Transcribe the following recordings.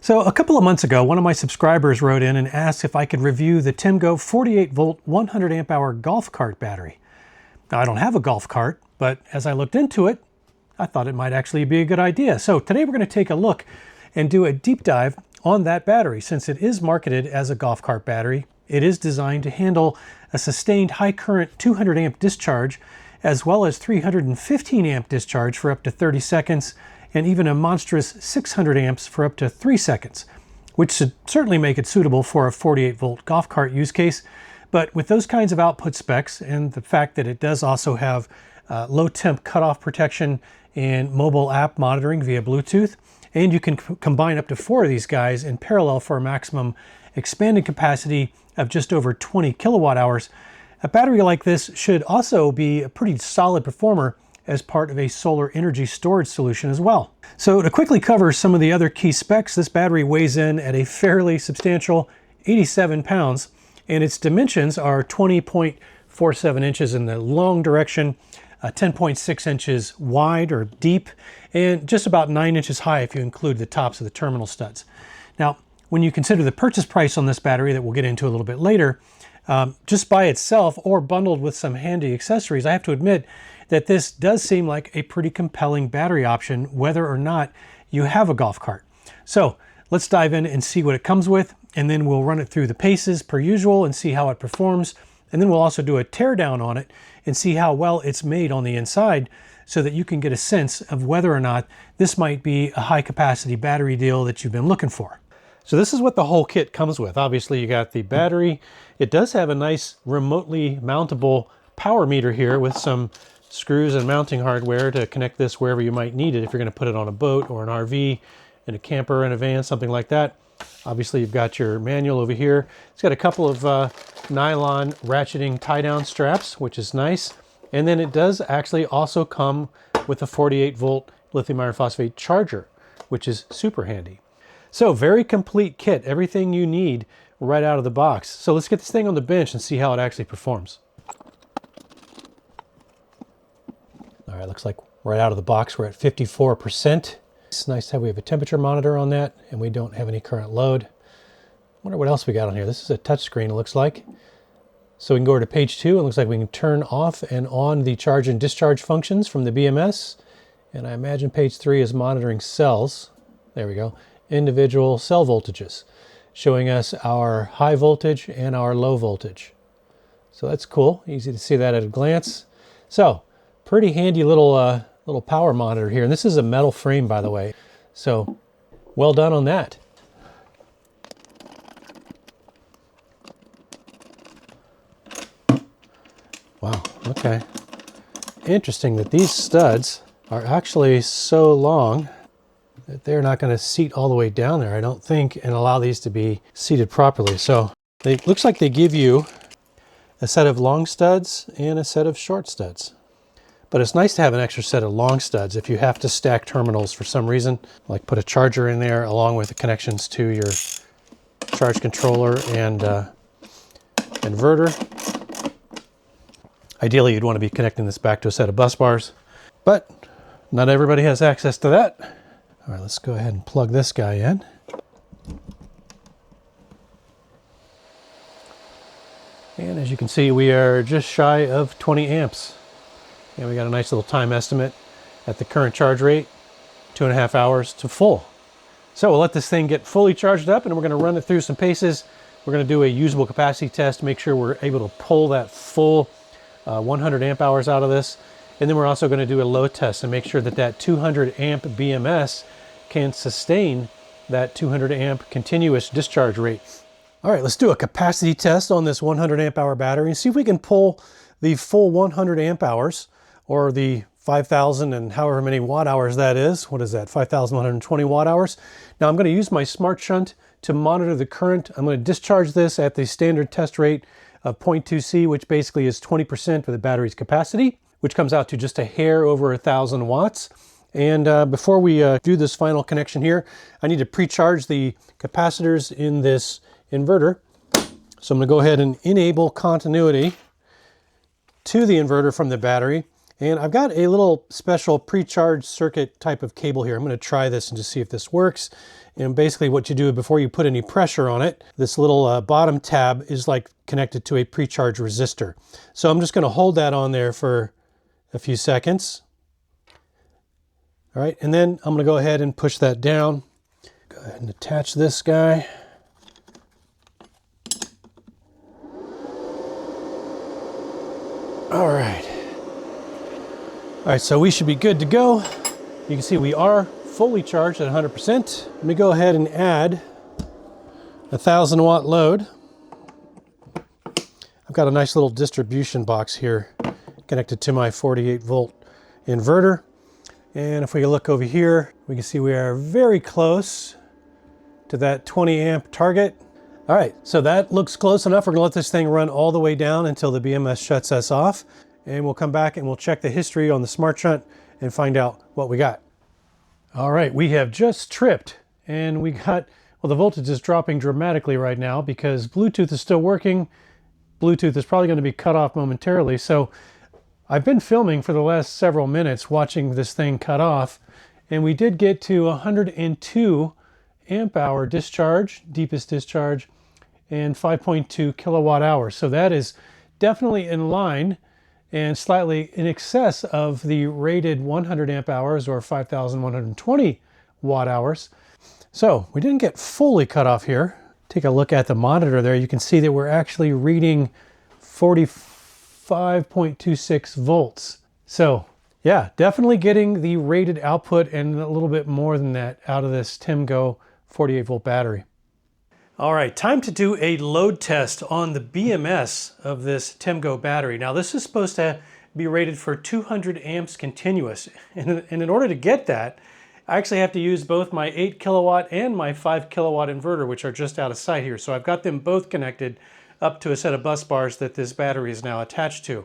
So a couple of months ago, one of my subscribers wrote in and asked if I could review the Temgo 48 volt 100 amp hour golf cart battery. Now, I don't have a golf cart, but as I looked into it, I thought it might actually be a good idea. So today we're going to take a look and do a deep dive on that battery. Since it is marketed as a golf cart battery, it is designed to handle a sustained high current 200 amp discharge, as well as 315 amp discharge for up to 30 seconds, and even a monstrous 600 amps for up to 3 seconds, which should certainly make it suitable for a 48 volt golf cart use case. But with those kinds of output specs and the fact that it does also have low temp cutoff protection and mobile app monitoring via Bluetooth, and you can combine up to 4 of these guys in parallel for a maximum expanded capacity of just over 20 kilowatt hours, a battery like this should also be a pretty solid performer as part of a solar energy storage solution as well. So to quickly cover some of the other key specs, this battery weighs in at a fairly substantial 87 pounds, and its dimensions are 20.47 inches in the long direction, 10.6 inches wide or deep, and just about 9 inches high if you include the tops of the terminal studs. Now, when you consider the purchase price on this battery that we'll get into a little bit later, just by itself or bundled with some handy accessories, I have to admit that this does seem like a pretty compelling battery option, whether or not you have a golf cart. So let's dive in and see what it comes with, and then we'll run it through the paces per usual and see how it performs. And then we'll also do a teardown on it and see how well it's made on the inside, so that you can get a sense of whether or not this might be a high capacity battery deal that you've been looking for. So this is what the whole kit comes with. Obviously you got the battery. It does have a nice remotely mountable power meter here with some screws and mounting hardware to connect this wherever you might need it, if you're going to put it on a boat or an RV, in a camper, in a van, something like that. Obviously you've got your manual over here. It's got a couple of nylon ratcheting tie-down straps, which is nice. And then it does actually also come with a 48 volt lithium iron phosphate charger, which is super handy. So very complete kit, everything you need right out of the box. So let's get this thing on the bench and see how it actually performs. All right, looks like right out of the box we're at 54%. It's nice how we have a temperature monitor on that and we don't have any current load. Wonder what else we got on here. This is a touch screen, it looks like. So we can go over to page 2. It looks like we can turn off and on the charge and discharge functions from the BMS. And I imagine page 3 is monitoring cells. There we go. Individual cell voltages, showing us our high voltage and our low voltage. So that's cool. Easy to see that at a glance. So pretty handy little power monitor here. And this is a metal frame, by the way. So well done on that. Wow, okay. Interesting that these studs are actually so long that they're not going to seat all the way down there, I don't think, and allow these to be seated properly. So it looks like they give you a set of long studs and a set of short studs. But it's nice to have an extra set of long studs if you have to stack terminals for some reason, like put a charger in there along with the connections to your charge controller and inverter. Ideally, you'd want to be connecting this back to a set of bus bars, but not everybody has access to that. All right, let's go ahead and plug this guy in. And as you can see, we are just shy of 20 amps. And we got a nice little time estimate at the current charge rate, 2.5 hours to full. So we'll let this thing get fully charged up and we're going to run it through some paces. We're going to do a usable capacity test to make sure we're able to pull that full 100 amp hours out of this. And then we're also going to do a load test and make sure that that 200 amp BMS can sustain that 200 amp continuous discharge rate. All right, let's do a capacity test on this 100 amp hour battery and see if we can pull the full 100 amp hours, or the 5,000 and however many watt hours that is. What is that? 5,120 watt hours. Now I'm going to use my smart shunt to monitor the current. I'm going to discharge this at the standard test rate of 0.2C, which basically is 20% of the battery's capacity, which comes out to just a hair over 1,000 watts. And before we do this final connection here, I need to pre-charge the capacitors in this inverter. So I'm going to go ahead and enable continuity to the inverter from the battery. And I've got a little special pre-charge circuit type of cable here. I'm going to try this and just see if this works. And basically what you do before you put any pressure on it, this little bottom tab is like connected to a pre-charge resistor. So I'm just going to hold that on there for a few seconds. All right, and then I'm going to go ahead and push that down. Go ahead and attach this guy. All right. All right, so we should be good to go. You can see we are fully charged at 100%. Let me go ahead and add a 1,000-watt load. I've got a nice little distribution box here connected to my 48-volt inverter. And if we look over here, we can see we are very close to that 20 amp target. All right, so that looks close enough. We're gonna let this thing run all the way down until the BMS shuts us off. And we'll come back and we'll check the history on the smart shunt and find out what we got. All right, we have just tripped and we got, well, the voltage is dropping dramatically right now because Bluetooth is still working. Bluetooth is probably going to be cut off momentarily. So I've been filming for the last several minutes watching this thing cut off, and we did get to 102 amp hour discharge, deepest discharge, and 5.2 kilowatt hours. So that is definitely in line and slightly in excess of the rated 100 amp hours or 5,120 watt hours. So we didn't get fully cut off here. Take a look at the monitor there. You can see that we're actually reading 45.26 volts. So yeah, definitely getting the rated output and a little bit more than that out of this Temgo 48 volt battery. All right, time to do a load test on the BMS of this Temgo battery. Now this is supposed to be rated for 200 amps continuous. And in order to get that, I actually have to use both my 8 kilowatt and my 5 kilowatt inverter, which are just out of sight here. So I've got them both connected up to a set of bus bars that this battery is now attached to.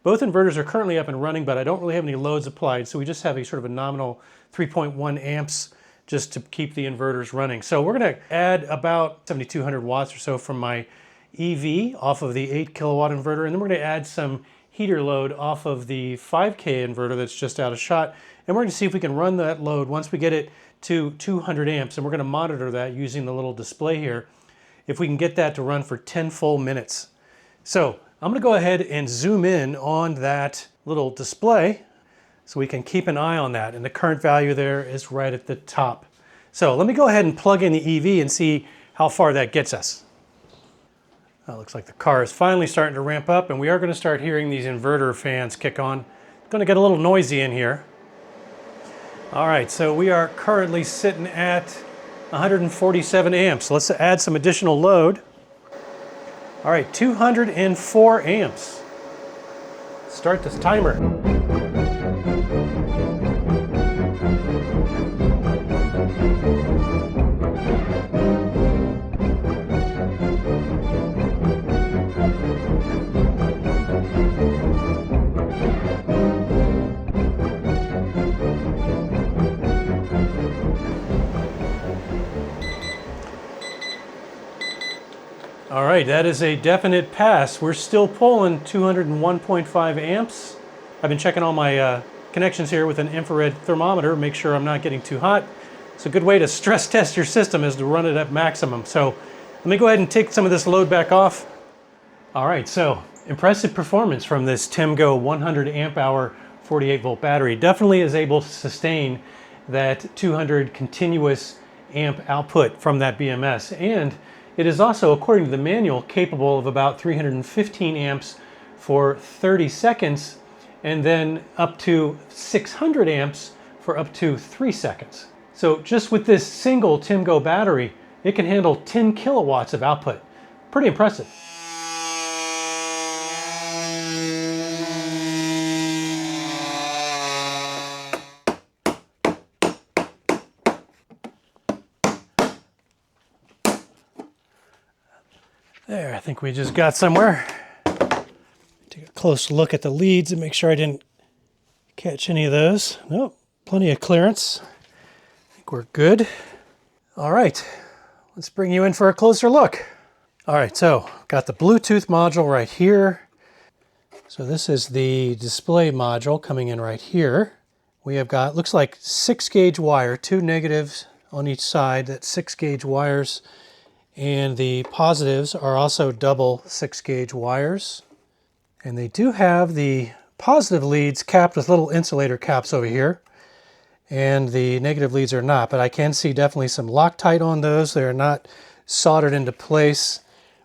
Both inverters are currently up and running, but I don't really have any loads applied. So we just have a sort of a nominal 3.1 amps just to keep the inverters running. So we're gonna add about 7,200 watts or so from my EV off of the 8 kilowatt inverter, and then we're gonna add some heater load off of the 5K inverter that's just out of shot, and we're gonna see if we can run that load once we get it to 200 amps, and we're gonna monitor that using the little display here, if we can get that to run for 10 full minutes. So I'm gonna go ahead and zoom in on that little display so we can keep an eye on that, and the current value there is right at the top. So let me go ahead and plug in the EV and see how far that gets us. It looks like the car is finally starting to ramp up, and we are going to start hearing these inverter fans kick on. It's going to get a little noisy in here. All right, so we are currently sitting at 147 amps. Let's add some additional load. All right, 204 amps. Start this timer. All right, that is a definite pass. We're still pulling 201.5 amps. I've been checking all my connections here with an infrared thermometer, make sure I'm not getting too hot. It's a good way to stress test your system is to run it at maximum. So let me go ahead and take some of this load back off. All right, so impressive performance from this Temgo 100 amp hour 48 volt battery. Definitely is able to sustain that 200 continuous amp output from that BMS. And it is also, according to the manual, capable of about 315 amps for 30 seconds and then up to 600 amps for up to 3 seconds. So just with this single Temgo battery, it can handle 10 kilowatts of output. Pretty impressive. There, I think we just got somewhere. Take a close look at the leads and make sure I didn't catch any of those. Nope, plenty of clearance. I think we're good. All right, let's bring you in for a closer look. All right, so got the Bluetooth module right here. So this is the display module coming in right here. We have got, looks like 6-gauge wire, 2 negatives on each side. That's 6-gauge wires. And the positives are also double 6-gauge wires. And they do have the positive leads capped with little insulator caps over here. And the negative leads are not, but I can see definitely some Loctite on those. They're not soldered into place.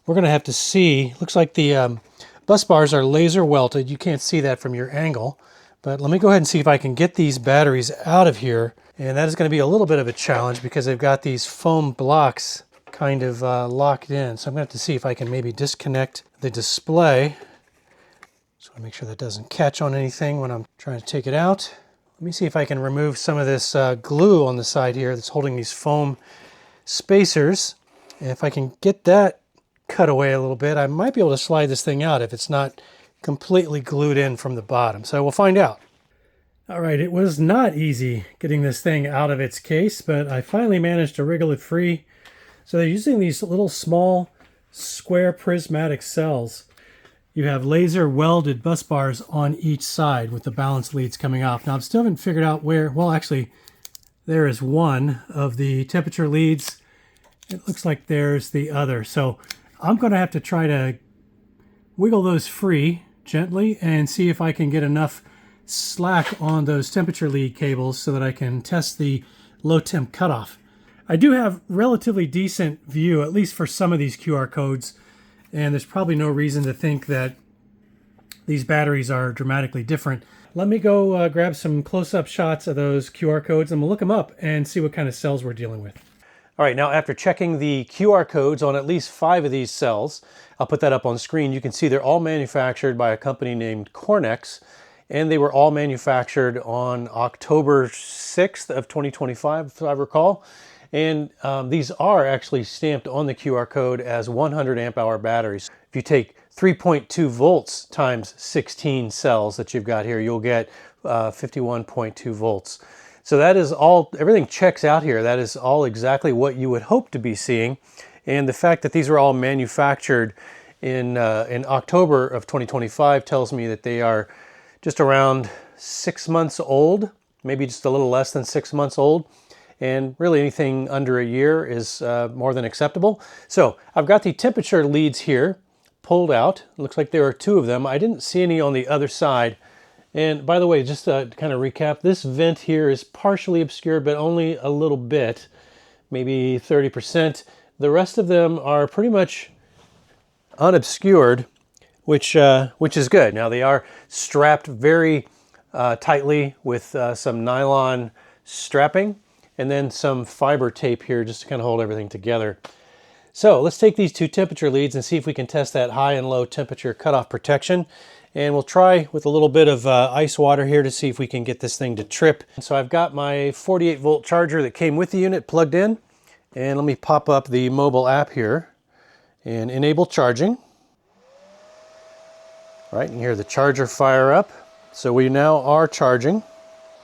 We're going to have to see. Looks like the bus bars are laser welted. You can't see that from your angle. But let me go ahead and see if I can get these batteries out of here. And that is going to be a little bit of a challenge because they've got these foam blocks kind of locked in. So I'm going to have to see if I can maybe disconnect the display. Just want to make sure that doesn't catch on anything when I'm trying to take it out. Let me see if I can remove some of this glue on the side here that's holding these foam spacers. And if I can get that cut away a little bit, I might be able to slide this thing out if it's not completely glued in from the bottom. So we'll find out. All right, it was not easy getting this thing out of its case, but I finally managed to wriggle it free. So they're using these little small square prismatic cells. You have laser welded bus bars on each side with the balance leads coming off. Now I still haven't figured out where, well actually there is one of the temperature leads. It looks like there's the other. So I'm going to have to try to wiggle those free gently and see if I can get enough slack on those temperature lead cables so that I can test the low temp cutoff. I do have relatively decent view, at least for some of these QR codes, and there's probably no reason to think that these batteries are dramatically different. Let me go grab some close-up shots of those QR codes and we'll look them up and see what kind of cells we're dealing with. All right, now after checking the QR codes on at least 5 of these cells, I'll put that up on screen. You can see they're all manufactured by a company named Cornex, and they were all manufactured on October 6th of 2025, if I recall. And these are actually stamped on the QR code as 100 amp hour batteries. If you take 3.2 volts times 16 cells that you've got here, you'll get 51.2 volts. So that is all, everything checks out here. That is all exactly what you would hope to be seeing. And the fact that these are all manufactured in October of 2025 tells me that they are just around 6 months old, maybe just a little less than 6 months old. And really anything under a year is more than acceptable. So I've got the temperature leads here pulled out. It looks like there are 2 of them. I didn't see any on the other side. And by the way, just to kind of recap, this vent here is partially obscured, but only a little bit, maybe 30%. The rest of them are pretty much unobscured, which is good. Now they are strapped very tightly with some nylon strapping and then some fiber tape here just to kind of hold everything together. So let's take these 2 temperature leads and see if we can test that high and low temperature cutoff protection. And we'll try with a little bit of ice water here to see if we can get this thing to trip. So I've got my 48 volt charger that came with the unit plugged in. And let me pop up the mobile app here and enable charging. All right, and hear the charger fire up. So we now are charging. All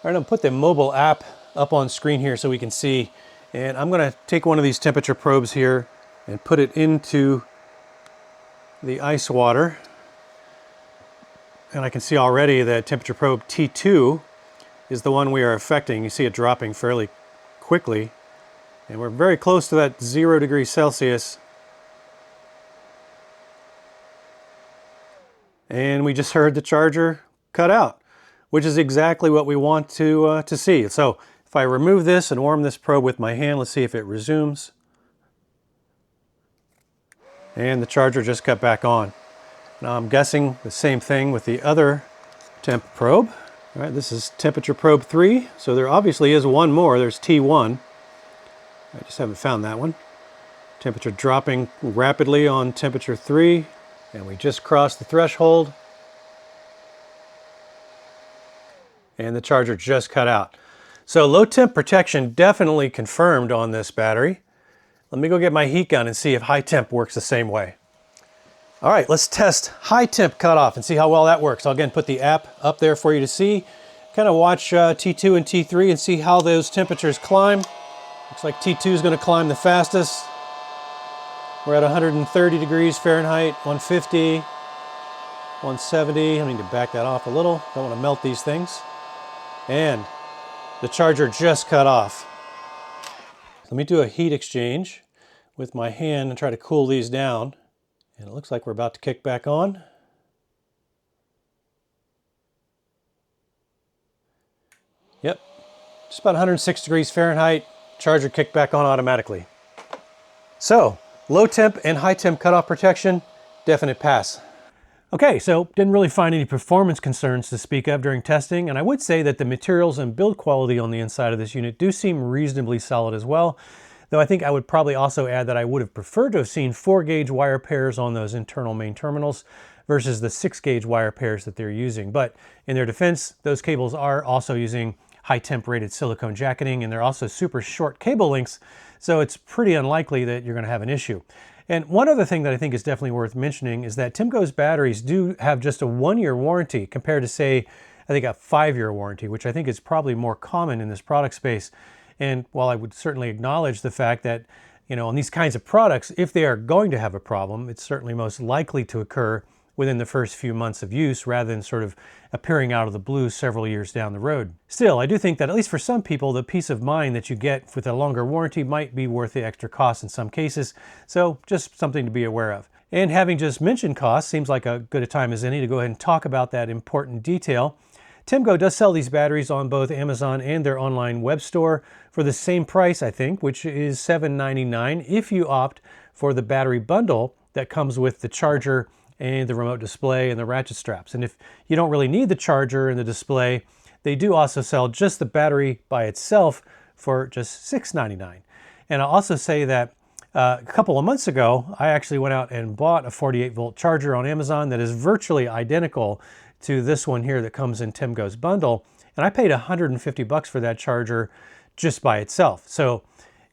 right, I'll put the mobile app up on screen here so we can see. And I'm gonna take one of these temperature probes here and put it into the ice water. And I can see already that temperature probe T2 is the one we are affecting. You see it dropping fairly quickly. And we're very close to that 0 degrees Celsius. And we just heard the charger cut out, which is exactly what we want to see. So if I remove this and warm this probe with my hand, let's see if it resumes. And the charger just cut back on. Now I'm guessing the same thing with the other temp probe. All right, this is temperature probe 3. So there obviously is one more. There's T1. I just haven't found that one. Temperature dropping rapidly on temperature 3. And we just crossed the threshold. And the charger just cut out. So low temp protection definitely confirmed on this battery. Let me go get my heat gun and see if high temp works the same way. All right, let's test high temp cutoff and see how well that works. I'll again put the app up there for you to see. Kind of watch T2 and T3 and see how those temperatures climb. Looks like T2 is going to climb the fastest. We're at 130 degrees Fahrenheit, 150. 170. I need to back that off a little. Don't want to melt these things. And the charger just cut off. Let me do a heat exchange with my hand and try to cool these down. And it looks like we're about to kick back on. Yep, just about 106 degrees Fahrenheit. Charger kicked back on automatically. So, low temp and high temp cutoff protection, definite pass. Okay, so didn't really find any performance concerns to speak of during testing, and I would say that the materials and build quality on the inside of this unit do seem reasonably solid as well, though I think I would probably also add that I would have preferred to have seen 4-gauge wire pairs on those internal main terminals versus the 6-gauge wire pairs that they're using. But in their defense, those cables are also using high temp rated silicone jacketing, and they're also super short cable lengths, so it's pretty unlikely that you're going to have an issue. And one other thing that I think is definitely worth mentioning is that Temgo's batteries do have just a 1-year warranty compared to, say, I think a 5-year warranty, which I think is probably more common in this product space. And while I would certainly acknowledge the fact that, you know, on these kinds of products, if they are going to have a problem, it's certainly most likely to occur within the first few months of use rather than sort of appearing out of the blue several years down the road. Still, I do think that at least for some people, the peace of mind that you get with a longer warranty might be worth the extra cost in some cases, so just something to be aware of. And having just mentioned cost, seems like a good a time as any to go ahead and talk about that important detail. Temgo does sell these batteries on both Amazon and their online web store for the same price, I think, which is $7.99 if you opt for the battery bundle that comes with the charger and the remote display and the ratchet straps. And if you don't really need the charger and the display, they do also sell just the battery by itself for just $6.99. And I'll also say that a couple of months ago, I actually went out and bought a 48-volt charger on Amazon that is virtually identical to this one here that comes in Temgo's bundle. And I paid $150 for that charger just by itself. So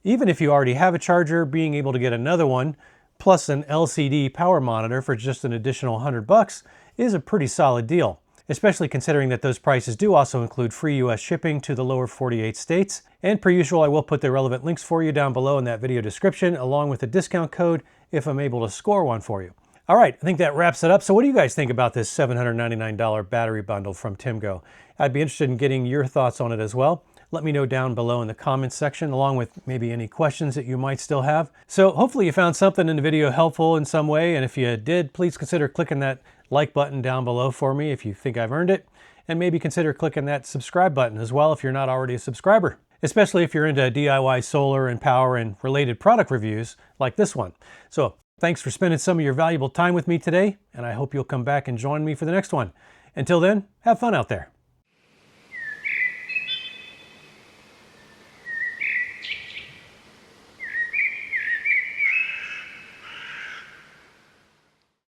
even if you already have a charger, being able to get another one plus an LCD power monitor for just an additional $100 is a pretty solid deal, especially considering that those prices do also include free US shipping to the lower 48 states. And per usual, I will put the relevant links for you down below in that video description, along with the discount code if I'm able to score one for you. All right, I think that wraps it up. So what do you guys think about this $799 battery bundle from Temgo? I'd be interested in getting your thoughts on it as well. Let me know down below in the comments section, along with maybe any questions that you might still have. So hopefully you found something in the video helpful in some way, and if you did, please consider clicking that like button down below for me if you think I've earned it, and maybe consider clicking that subscribe button as well if you're not already a subscriber, especially if you're into DIY solar and power and related product reviews like this one. So thanks for spending some of your valuable time with me today, and I hope you'll come back and join me for the next one. Until then, have fun out there.